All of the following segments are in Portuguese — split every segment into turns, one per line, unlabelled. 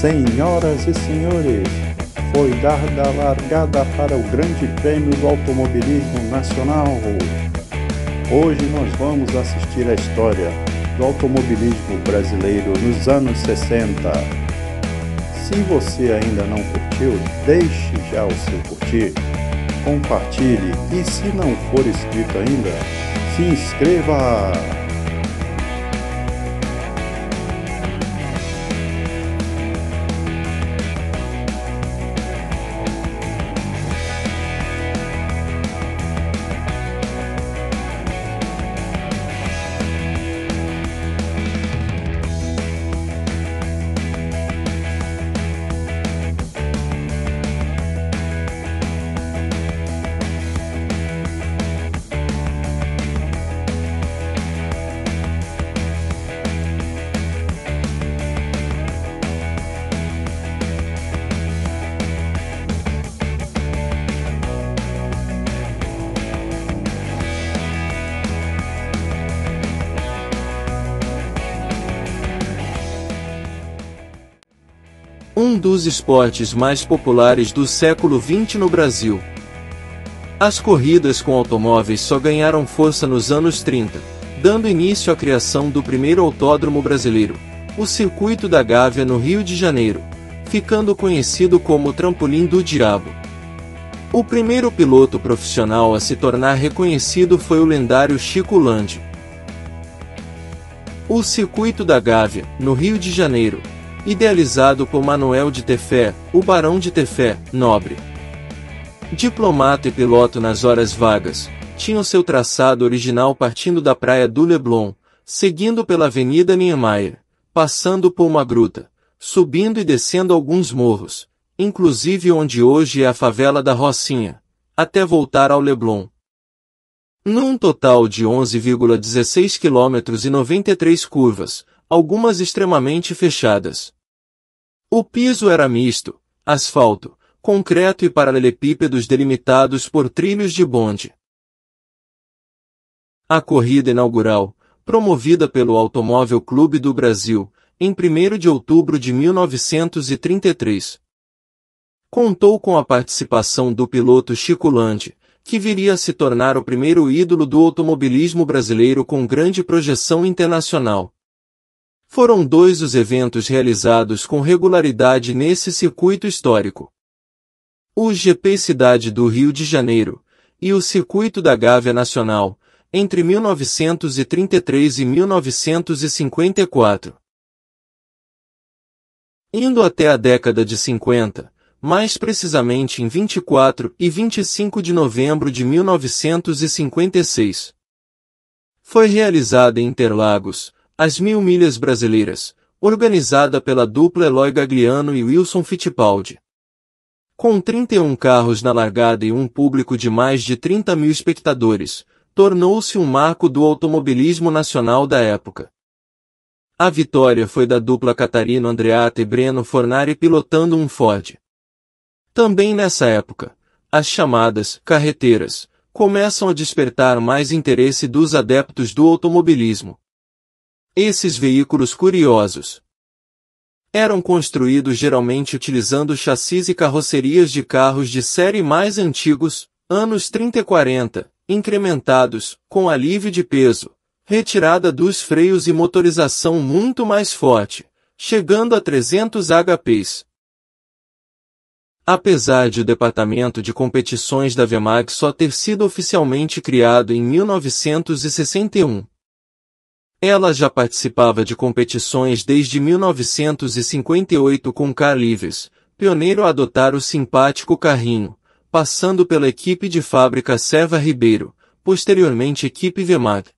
Senhoras e senhores, foi dada a largada para o Grande Prêmio do Automobilismo Nacional. Hoje nós vamos assistir a história do automobilismo brasileiro nos anos 60. Se você ainda não curtiu, deixe já o seu curtir, compartilhe e se não for inscrito ainda, se inscreva!
Um dos esportes mais populares do século XX no Brasil. As corridas com automóveis só ganharam força nos anos 30, dando início à criação do primeiro autódromo brasileiro, o Circuito da Gávea no Rio de Janeiro, ficando conhecido como o Trampolim do Diabo. O primeiro piloto profissional a se tornar reconhecido foi o lendário Chico Landi. O Circuito da Gávea, no Rio de Janeiro, idealizado por Manuel de Tefé, o Barão de Tefé, nobre diplomata e piloto nas horas vagas, tinha o seu traçado original partindo da praia do Leblon, seguindo pela Avenida Niemeyer, passando por uma gruta, subindo e descendo alguns morros, inclusive onde hoje é a favela da Rocinha, até voltar ao Leblon. Num total de 11,16 km e 93 curvas, algumas extremamente fechadas. O piso era misto, asfalto, concreto e paralelepípedos delimitados por trilhos de bonde. A corrida inaugural, promovida pelo Automóvel Clube do Brasil, em 1º de outubro de 1933, contou com a participação do piloto Chico Landi, que viria a se tornar o primeiro ídolo do automobilismo brasileiro com grande projeção internacional. Foram dois os eventos realizados com regularidade nesse circuito histórico: o GP Cidade do Rio de Janeiro e o Circuito da Gávea Nacional, entre 1933 e 1954. Indo até a década de 50, mais precisamente em 24 e 25 de novembro de 1956, foi realizada em Interlagos as 1000 milhas brasileiras, organizada pela dupla Eloy Gagliano e Wilson Fittipaldi. Com 31 carros na largada e um público de mais de 30 mil espectadores, tornou-se um marco do automobilismo nacional da época. A vitória foi da dupla Catarino Andreatta e Breno Fornari pilotando um Ford. Também nessa época, as chamadas carreteiras começam a despertar mais interesse dos adeptos do automobilismo. Esses veículos curiosos eram construídos geralmente utilizando chassis e carrocerias de carros de série mais antigos, anos 30 e 40, incrementados, com alívio de peso, retirada dos freios e motorização muito mais forte, chegando a 300 HPs. Apesar de o departamento de competições da Vemag só ter sido oficialmente criado em 1961, ela já participava de competições desde 1958 com Carl Ives, pioneiro a adotar o simpático carrinho, passando pela equipe de fábrica Serva Ribeiro, posteriormente equipe Vemag.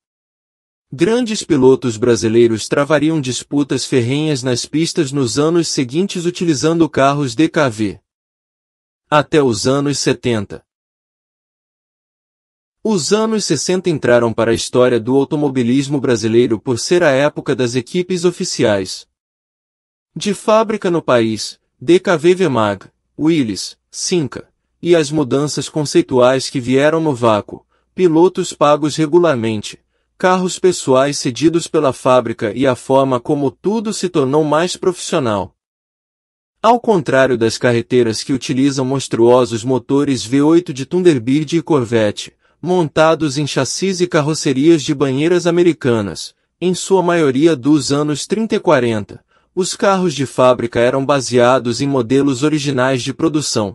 Grandes pilotos brasileiros travariam disputas ferrenhas nas pistas nos anos seguintes utilizando carros DKV. Até os anos 70. Os anos 60 entraram para a história do automobilismo brasileiro por ser a época das equipes oficiais de fábrica no país, DKV Vemag, Willys, Simca, e as mudanças conceituais que vieram no vácuo, pilotos pagos regularmente, carros pessoais cedidos pela fábrica e a forma como tudo se tornou mais profissional. Ao contrário das carreteiras que utilizam monstruosos motores V8 de Thunderbird e Corvette, montados em chassis e carrocerias de banheiras americanas, em sua maioria dos anos 30 e 40, os carros de fábrica eram baseados em modelos originais de produção.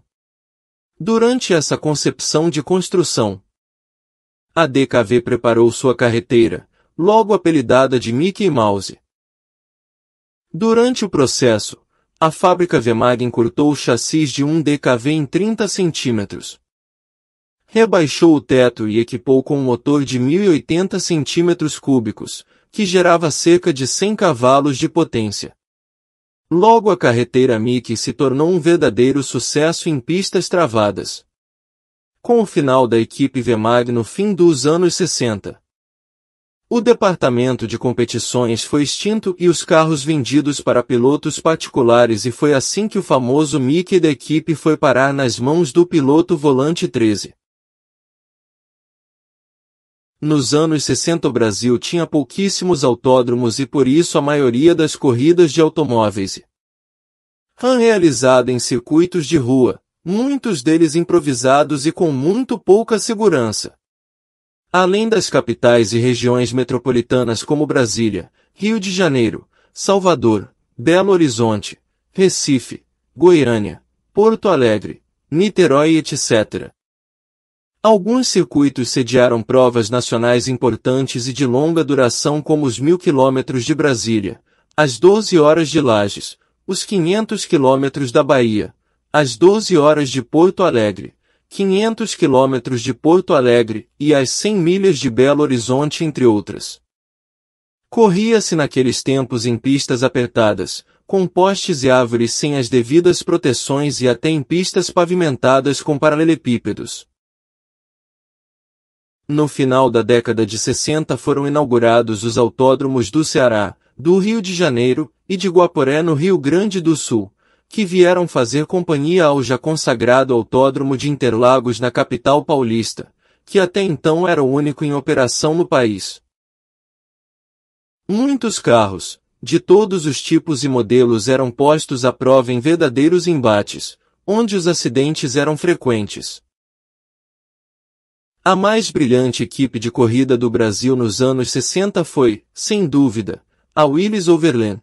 Durante essa concepção de construção, a DKV preparou sua carreteira, logo apelidada de Mickey Mouse. Durante o processo, a fábrica Vemag encurtou o chassis de um DKV em 30 centímetros. Rebaixou o teto e equipou com um motor de 1080 centímetros cúbicos, que gerava cerca de 100 cavalos de potência. Logo a carreteira Mickey se tornou um verdadeiro sucesso em pistas travadas. Com o final da equipe Vemag no fim dos anos 60, o departamento de competições foi extinto e os carros vendidos para pilotos particulares, e foi assim que o famoso Mickey da equipe foi parar nas mãos do piloto volante 13. Nos anos 60 o Brasil tinha pouquíssimos autódromos e por isso a maioria das corridas de automóveis eram realizadas em circuitos de rua, muitos deles improvisados e com muito pouca segurança. Além das capitais e regiões metropolitanas como Brasília, Rio de Janeiro, Salvador, Belo Horizonte, Recife, Goiânia, Porto Alegre, Niterói, etc. Alguns circuitos sediaram provas nacionais importantes e de longa duração como os 1000 km de Brasília, as 12 horas de Lages, os 500 km da Bahia, as 12 horas de Porto Alegre, 500 km de Porto Alegre e as 100 milhas de Belo Horizonte, entre outras. Corria-se naqueles tempos em pistas apertadas, com postes e árvores sem as devidas proteções e até em pistas pavimentadas com paralelepípedos. No final da década de 60 foram inaugurados os autódromos do Ceará, do Rio de Janeiro e de Guaporé no Rio Grande do Sul, que vieram fazer companhia ao já consagrado Autódromo de Interlagos na capital paulista, que até então era o único em operação no país. Muitos carros, de todos os tipos e modelos, eram postos à prova em verdadeiros embates, onde os acidentes eram frequentes. A mais brilhante equipe de corrida do Brasil nos anos 60 foi, sem dúvida, a Willys Overland.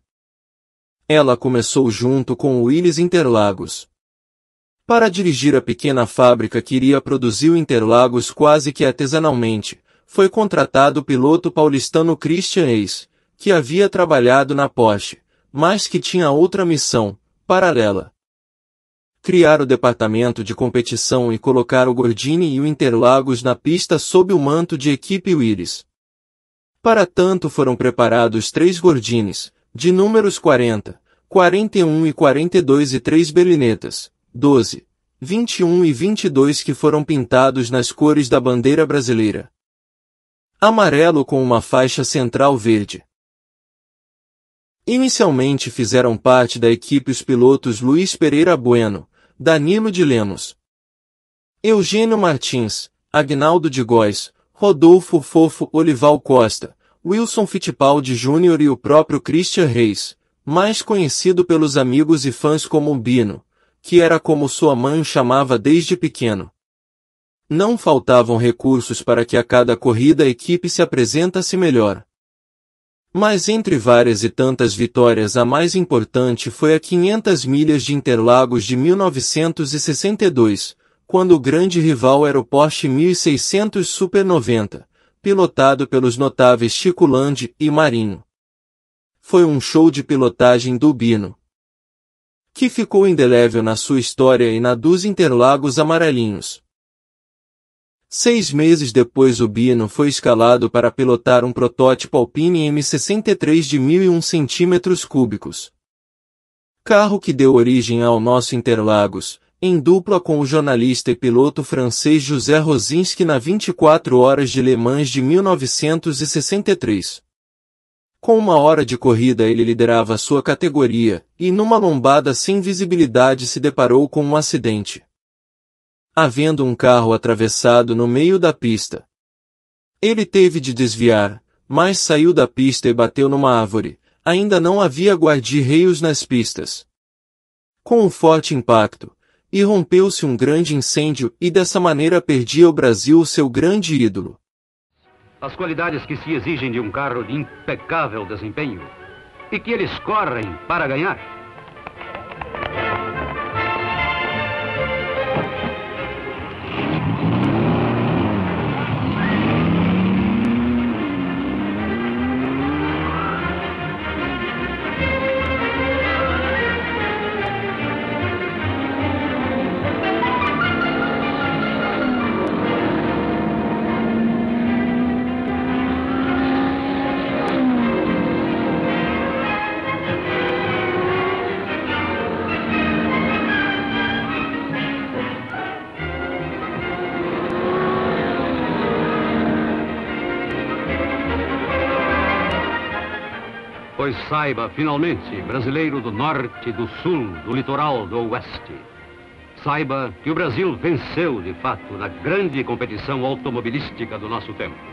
Ela começou junto com o Willys Interlagos. Para dirigir a pequena fábrica que iria produzir o Interlagos quase que artesanalmente, foi contratado o piloto paulistano Christian Eis, que havia trabalhado na Porsche, mas que tinha outra missão, paralela. Criar o departamento de competição e colocar o Gordini e o Interlagos na pista sob o manto de equipe Willys. Para tanto foram preparados 3 Gordinis, de números 40, 41 e 42 e 3 Berlinetas, 12, 21 e 22 que foram pintados nas cores da bandeira brasileira. Amarelo com uma faixa central verde. Inicialmente fizeram parte da equipe os pilotos Luiz Pereira Bueno, Danilo de Lemos, Eugênio Martins, Agnaldo de Góes, Rodolfo Fofo Olival Costa, Wilson Fittipaldi Jr. e o próprio Christian Reis, mais conhecido pelos amigos e fãs como Bino, que era como sua mãe o chamava desde pequeno. Não faltavam recursos para que a cada corrida a equipe se apresentasse melhor. Mas entre várias e tantas vitórias a mais importante foi a 500 milhas de Interlagos de 1962, quando o grande rival era o Porsche 1600 Super 90, pilotado pelos notáveis Chico Landi e Marinho. Foi um show de pilotagem do Bino, que ficou indelével na sua história e na dos Interlagos amarelinhos. 6 meses depois o Bino foi escalado para pilotar um protótipo Alpine M63 de 1001 cm3, carro que deu origem ao nosso Interlagos, em dupla com o jornalista e piloto francês José Rosinski na 24 horas de Le Mans de 1963. Com 1 hora de corrida ele liderava sua categoria, e numa lombada sem visibilidade se deparou com um acidente, havendo um carro atravessado no meio da pista. Ele teve de desviar, mas saiu da pista e bateu numa árvore. Ainda não havia guarda-reios nas pistas. com um forte impacto, irrompeu-se um grande incêndio e dessa maneira perdia o Brasil o seu grande ídolo.
As qualidades que se exigem de um carro de impecável desempenho e que eles correm para ganhar. Pois saiba, finalmente, brasileiro do norte, do sul, do litoral, do oeste. Saiba que o Brasil venceu, de fato, na grande competição automobilística do nosso tempo.